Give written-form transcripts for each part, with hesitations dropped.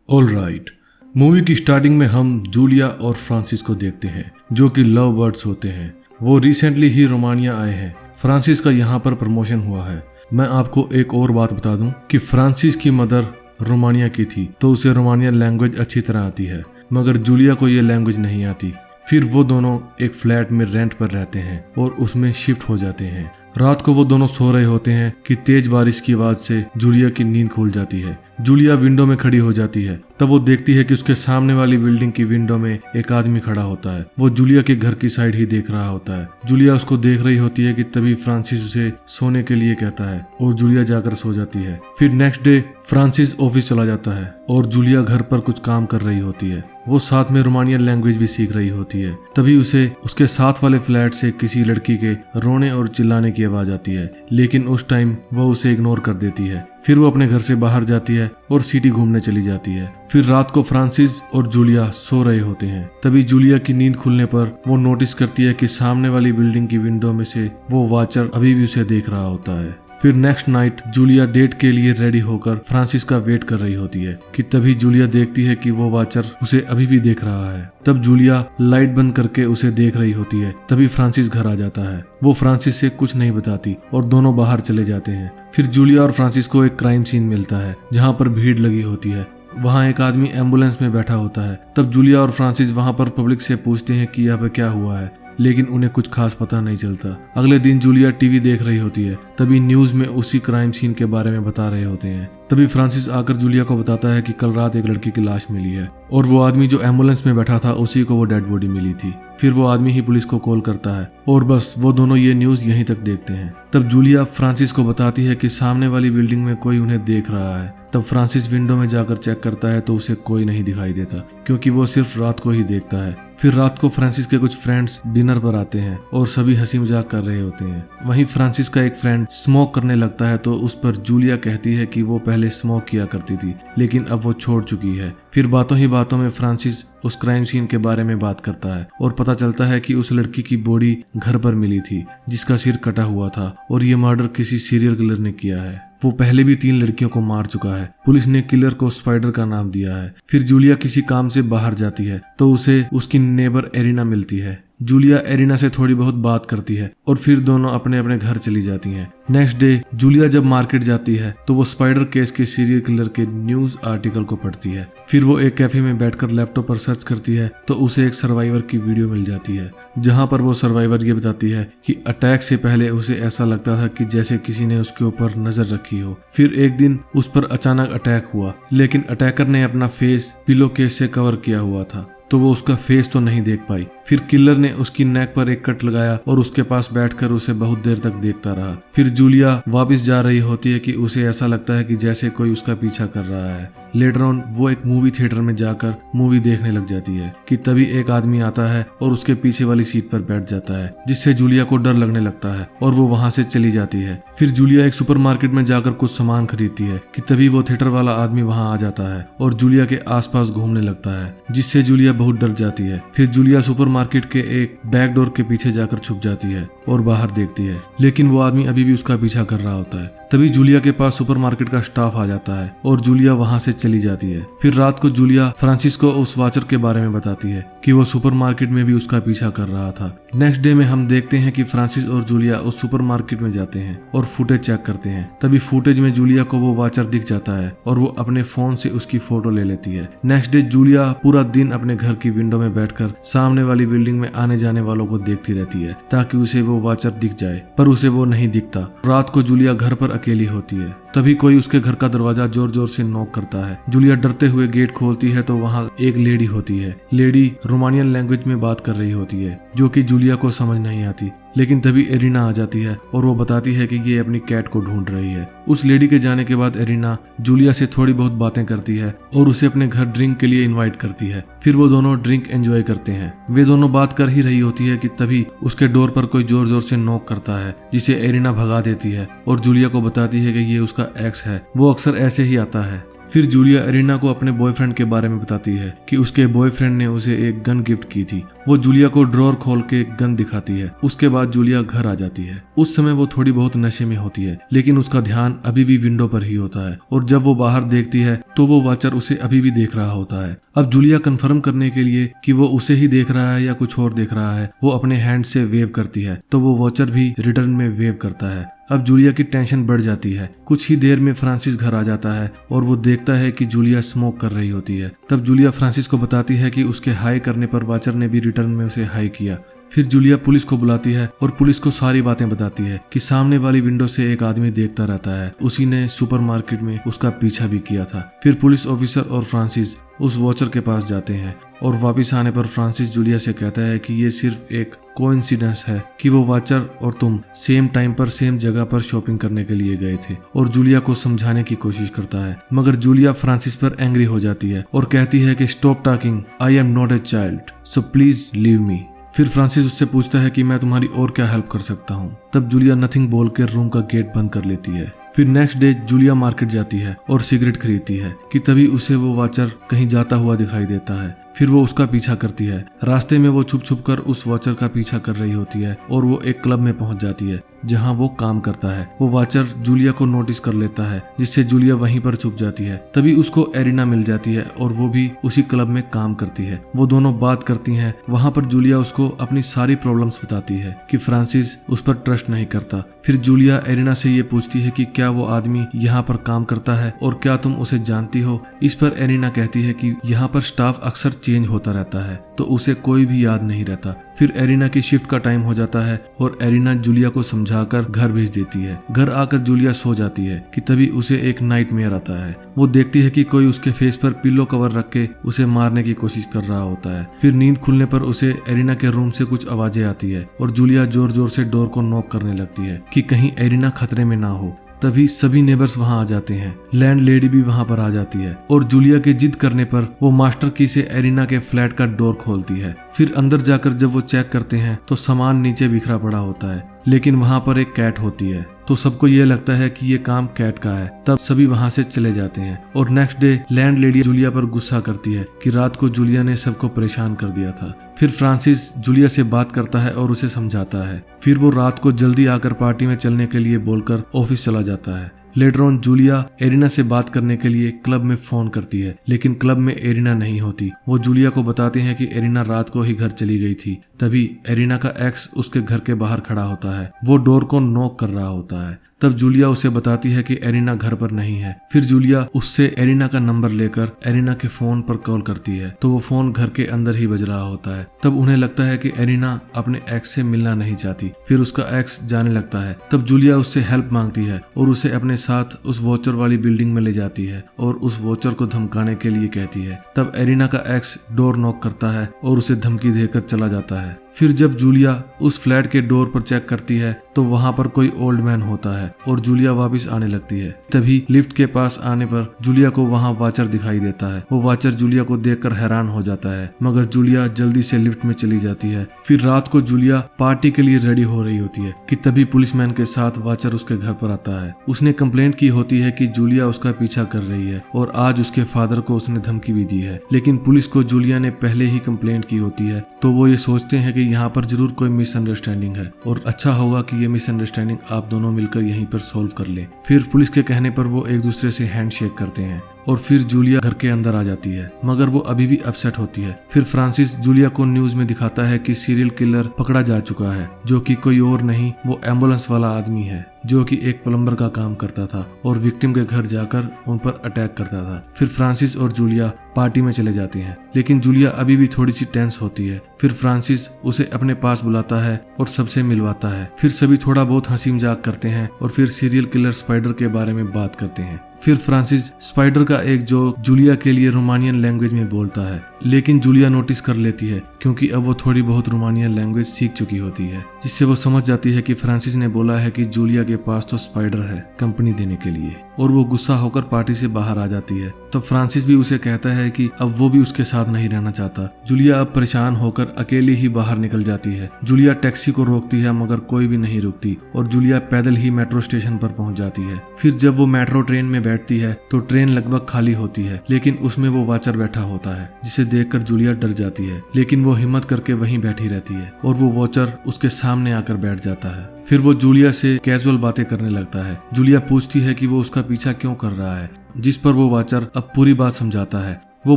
Alright, movie की starting में हम जूलिया और फ्रांसिस को देखते हैं जो कि लव बर्ड्स होते हैं। वो रिसेंटली ही रोमानिया आए हैं। फ्रांसिस का यहाँ पर प्रमोशन हुआ है। मैं आपको एक और बात बता दूं कि फ्रांसिस की मदर रोमानिया की थी तो उसे रोमानिया लैंग्वेज अच्छी तरह आती है, मगर जूलिया को ये लैंग्वेज नहीं आती। फिर वो दोनों एक फ्लैट में रेंट पर रहते हैं और उसमें शिफ्ट हो जाते हैं। रात को वो दोनों सो रहे होते हैं कि तेज बारिश की आवाज से जूलिया की नींद खुल जाती है। जूलिया विंडो में खड़ी हो जाती है। तब वो देखती है कि उसके सामने वाली बिल्डिंग की विंडो में एक आदमी खड़ा होता है। वो जूलिया के घर की साइड ही देख रहा होता है। जूलिया उसको देख रही होती है कि तभी फ्रांसिस उसे सोने के लिए कहता है और जूलिया जाकर सो जाती है। फिर नेक्स्ट डे फ्रांसिस ऑफिस चला जाता है और जूलिया घर पर कुछ काम कर रही होती है। वो साथ में रोमानियन लैंग्वेज भी सीख रही होती है। तभी उसे उसके साथ वाले फ्लैट से किसी लड़की के रोने और चिल्लाने की आवाज आती है, लेकिन उस टाइम वो उसे इग्नोर कर देती है। फिर वो अपने घर से बाहर जाती है और सिटी घूमने चली जाती है। फिर रात को फ्रांसिस और जूलिया सो रहे होते हैं। तभी जूलिया की नींद खुलने पर वो नोटिस करती है कि सामने वाली बिल्डिंग की विंडो में से वो वॉचर अभी भी उसे देख रहा होता है। फिर नेक्स्ट नाइट जूलिया डेट के लिए रेडी होकर फ्रांसिस का वेट कर रही होती है कि तभी जूलिया देखती है कि वो वॉचर उसे अभी भी देख रहा है। तब जूलिया लाइट बंद करके उसे देख रही होती है। तभी फ्रांसिस घर आ जाता है। वो फ्रांसिस से कुछ नहीं बताती और दोनों बाहर चले जाते हैं। फिर जूलिया और फ्रांसिस को एक क्राइम सीन मिलता है जहाँ पर भीड़ लगी होती है। वहाँ एक आदमी एम्बुलेंस में बैठा होता है। तब जूलिया और फ्रांसिस वहाँ पर पब्लिक से पूछते हैं कि यहाँ पे क्या हुआ है, लेकिन उन्हें कुछ खास पता नहीं चलता। अगले दिन जूलिया टीवी देख रही होती है। तभी न्यूज में उसी क्राइम सीन के बारे में बता रहे होते हैं। तभी फ्रांसिस आकर जूलिया को बताता है कि कल रात एक लड़की की लाश मिली है और वो आदमी जो एम्बुलेंस में बैठा था उसी को वो डेड बॉडी मिली थी। फिर वो आदमी ही पुलिस को कॉल करता है और बस वो दोनों ये न्यूज यहीं तक देखते हैं। तब जूलिया फ्रांसिस को बताती है कि सामने वाली बिल्डिंग में कोई उन्हें देख रहा है। तब फ्रांसिस विंडो में जाकर चेक करता है तो उसे कोई नहीं दिखाई देता, क्योंकि वो सिर्फ रात को ही देखता है। फिर रात को फ्रांसिस के कुछ फ्रेंड्स डिनर पर आते हैं और सभी हंसी मजाक कर रहे होते हैं। वहीं फ्रांसिस का एक फ्रेंड स्मोक करने लगता है तो उस पर जूलिया कहती है कि वो पहले स्मोक किया करती थी, लेकिन अब वो छोड़ चुकी है। फिर बातों ही बातों में फ्रांसिस उस क्राइम सीन के बारे में बात करता है और पता चलता है कि उस लड़की की बॉडी घर पर मिली थी जिसका सिर कटा हुआ था और ये मर्डर किसी सीरियल किलर ने किया है। वो पहले भी 3 लड़कियों को मार चुका है। पुलिस ने किलर को स्पाइडर का नाम दिया है। फिर जूलिया किसी काम से बाहर जाती है तो उसे उसकी नेबर एरिना मिलती है। जूलिया एरिना से थोड़ी बहुत बात करती है और फिर दोनों अपने अपने घर चली जाती हैं। नेक्स्ट डे जूलिया जब मार्केट जाती है तो वो स्पाइडर केस के सीरियल किलर के न्यूज आर्टिकल को पढ़ती है। फिर वो एक कैफे में बैठकर लैपटॉप पर सर्च करती है तो उसे एक सर्वाइवर की वीडियो मिल जाती है जहां पर वो सर्वाइवर ये बताती है कि अटैक से पहले उसे ऐसा लगता था कि जैसे किसी ने उसके ऊपर नजर रखी हो। फिर एक दिन उस पर अचानक अटैक हुआ, लेकिन अटैकर ने अपना फेस पिलो केस से कवर किया हुआ था तो वो उसका फेस तो नहीं देख पाई। फिर किलर ने उसकी नेक पर एक कट लगाया और उसके पास बैठकर उसे बहुत देर तक देखता रहा। फिर जूलिया वापस जा रही होती है कि उसे ऐसा लगता है कि जैसे कोई उसका पीछा कर रहा है। लेटर ऑन वो एक मूवी थिएटर में जाकर मूवी देखने लग जाती है कि तभी एक आदमी आता है और उसके पीछे वाली सीट पर बैठ जाता है, जिससे जूलिया को डर लगने लगता है और वो वहां से चली जाती है। फिर जूलिया एक सुपरमार्केट में जाकर कुछ सामान खरीदती है कि तभी वो थिएटर वाला आदमी वहां आ जाता है और जूलिया के आसपास घूमने लगता है, जिससे जूलिया बहुत डर जाती है। फिर जूलिया सुपरमार्केट के एक बैक डोर के पीछे जाकर छुप जाती है और बाहर देखती है, लेकिन वो आदमी अभी भी उसका पीछा कर रहा होता है। तभी जूलिया के पास सुपरमार्केट का स्टाफ आ जाता है और जूलिया वहां से चली जाती है। फिर रात को जूलिया फ्रांसिस को उस वॉचर के बारे में बताती है कि वो सुपरमार्केट में भी उसका पीछा कर रहा था। नेक्स्ट डे में हम देखते हैं कि फ्रांसिस और जूलिया उस सुपरमार्केट में जाते हैं और फुटेज चेक करते हैं। तभी फुटेज में जूलिया को वो वॉचर दिख जाता है और वो अपने फोन से उसकी फोटो ले लेती है। नेक्स्ट डे जूलिया पूरा दिन अपने घर की विंडो में बैठकर सामने वाली बिल्डिंग में आने जाने वालों को देखती रहती है ताकि उसे वो वॉचर दिख जाए, पर उसे वो नहीं दिखता। रात को जूलिया घर पर अकेली होती है। तभी कोई उसके घर का दरवाजा जोर जोर से नॉक करता है। जूलिया डरते हुए गेट खोलती है तो वहाँ एक लेडी होती है। लेडी रोमानियन लैंग्वेज में बात कर रही होती है जो कि जूलिया को समझ नहीं आती, लेकिन तभी एरिना आ जाती है और वो बताती है कि ये अपनी कैट को ढूंढ रही है। उस लेडी के जाने के बाद एरिना जूलिया से थोड़ी बहुत बातें करती है और उसे अपने घर ड्रिंक के लिए इनवाइट करती है। फिर वो दोनों ड्रिंक एंजॉय करते हैं। वे दोनों बात कर ही रही होती है कि तभी उसके डोर पर कोई जोर जोर से नॉक करता है, जिसे एरिना भगा देती है और जूलिया को बताती है कि ये उसका एक्स है, वो अक्सर ऐसे ही आता है। फिर जूलिया एरिना को अपने बॉयफ्रेंड के बारे में बताती है कि उसके बॉयफ्रेंड ने उसे एक गन गिफ्ट की थी। वो जूलिया को ड्रॉअर खोल के गन दिखाती है। उसके बाद जूलिया घर आ जाती है। उस समय वो थोड़ी बहुत नशे में होती है, लेकिन उसका ध्यान अभी भी विंडो पर ही होता है और जब वो बाहर देखती है तो वो वॉचर उसे अभी भी देख रहा होता है। अब जूलिया कंफर्म करने के लिए कि वो उसे ही देख रहा है या कुछ और देख रहा है, वो अपने हैंड से वेव करती है तो वो वॉचर भी रिटर्न में वेव करता है। अब जूलिया की टेंशन बढ़ जाती है। कुछ ही देर में फ्रांसिस घर आ जाता है और वो देखता है कि जूलिया स्मोक कर रही होती है। तब जूलिया फ्रांसिस को बताती है कि उसके हाई करने पर वॉचर ने भी रिटर्न में उसे हाई किया। फिर जूलिया पुलिस को बुलाती है और पुलिस को सारी बातें बताती है कि सामने वाली विंडो से एक आदमी देखता रहता है, उसी ने सुपरमार्केट में उसका पीछा भी किया था। फिर पुलिस ऑफिसर और फ्रांसिस उस वॉचर के पास जाते हैं और वापस आने पर फ्रांसिस जूलिया से कहता है कि ये सिर्फ एक कोइंसिडेंस है कि वो वॉचर और तुम सेम टाइम पर सेम जगह पर शॉपिंग करने के लिए गए थे, और जूलिया को समझाने की कोशिश करता है। मगर जूलिया फ्रांसिस पर एंग्री हो जाती है और कहती है कि stop talking, I am not a child, so please leave me. फिर फ्रांसिस उससे पूछता है कि मैं तुम्हारी और क्या हेल्प कर सकता हूँ। तब जूलिया नथिंग बोल कर रूम का गेट बंद कर लेती है। फिर नेक्स्ट डे जूलिया मार्केट जाती है और सिगरेट खरीदती है कि तभी उसे वो वॉचर कहीं जाता हुआ दिखाई देता है। फिर वो उसका पीछा करती है। रास्ते में वो छुप छुप कर उस वॉचर का पीछा कर रही होती है और वो एक क्लब में पहुंच जाती है जहां वो काम करता है। वो वॉचर जूलिया को नोटिस कर लेता है, जिससे जूलिया वहीं पर छुप जाती है। तभी उसको एरिना मिल जाती है और वो भी उसी क्लब में काम करती है। वो दोनों बात करती हैं। वहां पर जूलिया उसको अपनी सारी प्रॉब्लम्स बताती है कि फ्रांसिस उस पर ट्रस्ट नहीं करता। फिर जूलिया एरिना से ये पूछती है कि क्या वो आदमी यहाँ पर काम करता है और क्या तुम उसे जानती हो। इस पर एरिना कहती है कि यहाँ पर स्टाफ अक्सर चेंज होता रहता है तो उसे कोई भी याद नहीं रहता। फिर एरिना की शिफ्ट का टाइम हो जाता है और एरिना जूलिया को समझाकर घर भेज देती है। घर आकर जूलिया सो जाती है कि तभी उसे एक नाइटमेयर आता है। वो देखती है कि कोई उसके फेस पर पिलो कवर रख के उसे मारने की कोशिश कर रहा होता है। फिर नींद खुलने पर उसे एरिना के रूम से कुछ आवाजें आती है और जूलिया जोर जोर से डोर को नॉक करने लगती है कि कहीं एरिना खतरे में ना हो। तभी सभी नेबर्स वहां आ जाते हैं। लैंड लेडी भी वहां पर आ जाती है और जूलिया के जिद करने पर वो मास्टर की से एरिना के फ्लैट का डोर खोलती है। फिर अंदर जाकर जब वो चेक करते हैं तो सामान नीचे बिखरा पड़ा होता है, लेकिन वहां पर एक कैट होती है तो सबको ये लगता है कि ये काम कैट का है। तब सभी वहां से चले जाते हैं और next day land lady Julia पर गुस्सा करती है कि रात को जूलिया ने सबको परेशान कर दिया था। फिर फ्रांसिस जूलिया से बात करता है और उसे समझाता है। फिर वो रात को जल्दी आकर पार्टी में चलने के लिए बोलकर ऑफिस चला जाता है। लेटर ऑन जूलिया एरिना से बात करने के लिए क्लब में फोन करती है, लेकिन क्लब में एरिना नहीं होती। वो जूलिया को बताते हैं कि एरिना रात को ही घर चली गई थी। तभी एरिना का एक्स उसके घर के बाहर खड़ा होता है। वो डोर को नॉक कर रहा होता है। तब जूलिया उसे बताती है कि एरिना घर पर नहीं है। फिर जूलिया उससे एरिना का नंबर लेकर एरिना के फोन पर कॉल करती है तो वो फोन घर के अंदर ही बज रहा होता है। तब उन्हें लगता है कि एरिना अपने एक्स से मिलना नहीं चाहती। फिर उसका एक्स जाने लगता है। तब जूलिया उससे हेल्प मांगती है और उसे अपने साथ उस वॉचर वाली बिल्डिंग में ले जाती है और उस वॉचर को धमकाने के लिए कहती है। तब एरिना का एक्स डोर नॉक करता है और उसे धमकी देकर चला जाता है। फिर जब जूलिया उस फ्लैट के डोर पर चेक करती है तो वहां पर कोई ओल्ड मैन होता है और जूलिया वापस आने लगती है। तभी लिफ्ट के पास आने पर जूलिया को वहां वॉचर दिखाई देता है। वो वॉचर जूलिया को देखकर हैरान हो जाता है, मगर जूलिया जल्दी से लिफ्ट में चली जाती है। फिर रात को जूलिया पार्टी के लिए रेडी हो रही होती है कि तभी पुलिसमैन के साथ वॉचर उसके घर पर आता है। उसने कंप्लेंट की होती है कि जूलिया उसका पीछा कर रही है और आज उसके फादर को उसने धमकी भी दी है, लेकिन पुलिस को जूलिया ने पहले ही कंप्लेंट की होती है तो वो ये सोचते हैं कि यहाँ पर जरूर कोई मिसअंडरस्टैंडिंग है और अच्छा होगा कि ये मिसअंडरस्टैंडिंग आप दोनों मिलकर यहीं पर सॉल्व कर ले। फिर पुलिस के कहने पर वो एक दूसरे से हैंडशेक करते हैं और फिर जूलिया घर के अंदर आ जाती है, मगर वो अभी भी अपसेट होती है। फिर फ्रांसिस जूलिया को न्यूज में दिखाता है कि सीरियल किलर पकड़ा जा चुका है, जो कि कोई और नहीं वो एम्बुलेंस वाला आदमी है जो कि एक प्लम्बर का काम करता था और विक्टिम के घर जाकर उन पर अटैक करता था। फिर फ्रांसिस और जूलिया पार्टी में चले जाते हैं, लेकिन जूलिया अभी भी थोड़ी सी टेंस होती है। फिर फ्रांसिस उसे अपने पास बुलाता है और सबसे मिलवाता है। फिर सभी थोड़ा बहुत हंसी मजाक करते हैं और फिर सीरियल किलर स्पाइडर के बारे में बात करते हैं। फिर फ्रांसिस स्पाइडर का एक जोक जूलिया के लिए रोमानियन लैंग्वेज में बोलता है लेकिन जूलिया नोटिस कर लेती है क्योंकि अब वो थोड़ी बहुत रोमानियन लैंग्वेज सीख चुकी होती है, जिससे वो समझ जाती है कि फ्रांसिस ने बोला है कि जूलिया के पास तो स्पाइडर है कंपनी देने के लिए, और वो गुस्सा होकर पार्टी से बाहर आ जाती है। तब फ्रांसिस भी उसे कहता है कि अब वो भी उसके साथ नहीं रहना चाहता। जूलिया अब परेशान होकर अकेली ही बाहर निकल जाती है। जूलिया टैक्सी को रोकती है मगर कोई भी नहीं रुकती और जूलिया पैदल ही मेट्रो स्टेशन पर पहुंच जाती है। फिर जब वो मेट्रो ट्रेन में बैठती है तो ट्रेन लगभग खाली होती है, लेकिन उसमें वो वाचर बैठा होता है, जिसे देखकर जूलिया डर जाती है, लेकिन वो हिम्मत करके वहीं बैठी रहती है और वो वॉचर उसके सामने आकर बैठ जाता है। फिर वो जूलिया से कैजुअल बातें करने लगता है। जूलिया पूछती है कि वो उसका पीछा क्यों कर रहा है, जिस पर वो वाचर अब पूरी बात समझाता है। वो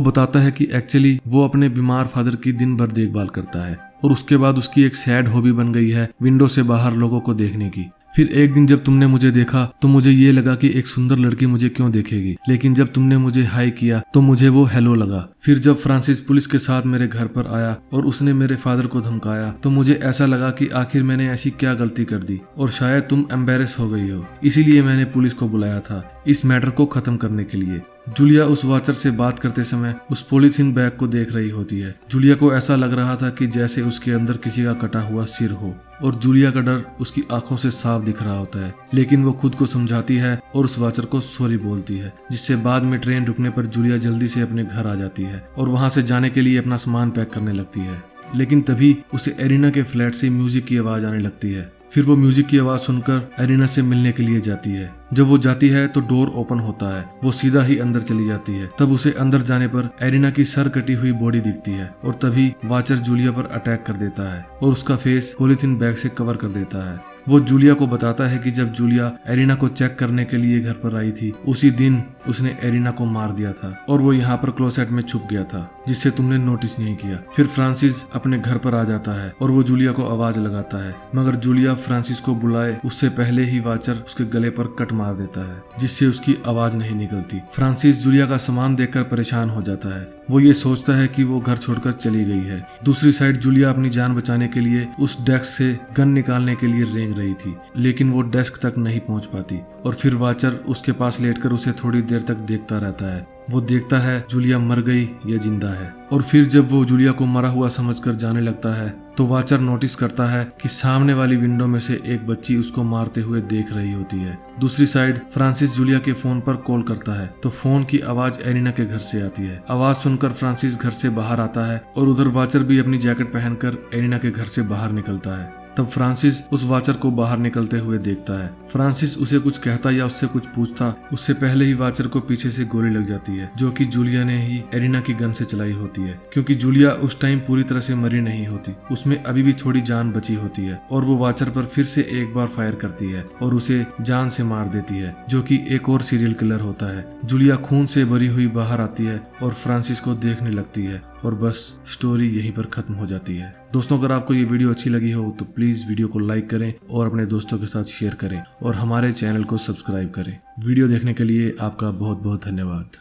बताता है कि एक्चुअली वो अपने बीमार फादर की दिन भर देखभाल करता है और उसके बाद उसकी एक सैड हॉबी बन गई है विंडो से बाहर लोगों को देखने की। फिर एक दिन जब तुमने मुझे देखा तो मुझे ये लगा कि एक सुंदर लड़की मुझे क्यों देखेगी, लेकिन जब तुमने मुझे हाई किया तो मुझे वो हेलो लगा। फिर जब फ्रांसिस पुलिस के साथ मेरे घर पर आया और उसने मेरे फादर को धमकाया तो मुझे ऐसा लगा कि आखिर मैंने ऐसी क्या गलती कर दी और शायद तुम एम्बेरस हो गई हो, इसीलिए मैंने पुलिस को बुलाया था इस मैटर को खत्म करने के लिए। जूलिया उस वाचर से बात करते समय उस पॉलीथीन बैग को देख रही होती है। जूलिया को ऐसा लग रहा था कि जैसे उसके अंदर किसी का कटा हुआ सिर हो और जूलिया का डर उसकी आंखों से साफ दिख रहा होता है, लेकिन वो खुद को समझाती है और उस वाचर को सॉरी बोलती है, जिससे बाद में ट्रेन रुकने पर जूलिया जल्दी से अपने घर आ जाती है और वहां से जाने के लिए अपना सामान पैक करने लगती है। लेकिन तभी उसे एरिना के फ्लैट से म्यूजिक की आवाज आने लगती है। फिर वो म्यूजिक की आवाज सुनकर एरिना से मिलने के लिए जाती है। जब वो जाती है तो डोर ओपन होता है, वो सीधा ही अंदर चली जाती है। तब उसे अंदर जाने पर एरिना की सर कटी हुई बॉडी दिखती है और तभी वाचर जूलिया पर अटैक कर देता है और उसका फेस पॉलीथीन बैग से कवर कर देता है। वो जूलिया को बताता है कि जब जूलिया एरिना को चेक करने के लिए घर पर आई थी उसी दिन उसने एरिना को मार दिया था और वो यहाँ पर क्लोसेट में छुप गया था, जिससे तुमने नोटिस नहीं किया। फिर फ्रांसिस अपने घर पर आ जाता है और वो जूलिया को आवाज लगाता है, मगर जूलिया फ्रांसिस को बुलाए उससे पहले ही वाचर उसके गले पर कट मार देता है, जिससे उसकी आवाज नहीं निकलती। फ्रांसिस जूलिया का सामान देखकर परेशान हो जाता है। वो ये सोचता है कि वो घर छोड़कर चली गई है। दूसरी साइड जूलिया अपनी जान बचाने के लिए उस डेस्क से गन निकालने के लिए रेंग रही थी, लेकिन वो डेस्क तक नहीं पहुंच पाती और फिर वाचर उसके पास लेटकर उसे थोड़ी देर तक देखता रहता है। वो देखता है जूलिया मर गई या जिंदा है, और फिर जब वो जूलिया को मरा हुआ समझकर जाने लगता है तो वाचर नोटिस करता है कि सामने वाली विंडो में से एक बच्ची उसको मारते हुए देख रही होती है। दूसरी साइड फ्रांसिस जूलिया के फोन पर कॉल करता है तो फोन की आवाज एरिना के घर से आती है। आवाज सुनकर फ्रांसिस घर से बाहर आता है और उधर वाचर भी अपनी जैकेट पहनकर एरिना के घर से बाहर निकलता है। तब फ्रांसिस उस वाचर को बाहर निकलते हुए देखता है। फ्रांसिस उसे कुछ कहता या उससे कुछ पूछता उससे पहले ही वाचर को पीछे से गोली लग जाती है, जो कि जूलिया ने ही एरिना की गन से चलाई होती है, क्योंकि जूलिया उस टाइम पूरी तरह से मरी नहीं होती, उसमें अभी भी थोड़ी जान बची होती है और वो वाचर पर फिर से एक बार फायर करती है और उसे जान से मार देती है, जो कि एक और सीरियल किलर होता है। जूलिया खून से भरी हुई बाहर आती है और फ्रांसिस को देखने लगती है और बस स्टोरी यहीं पर खत्म हो जाती है। दोस्तों, अगर आपको ये वीडियो अच्छी लगी हो तो प्लीज वीडियो को लाइक करें और अपने दोस्तों के साथ शेयर करें और हमारे चैनल को सब्सक्राइब करें। वीडियो देखने के लिए आपका बहुत बहुत धन्यवाद।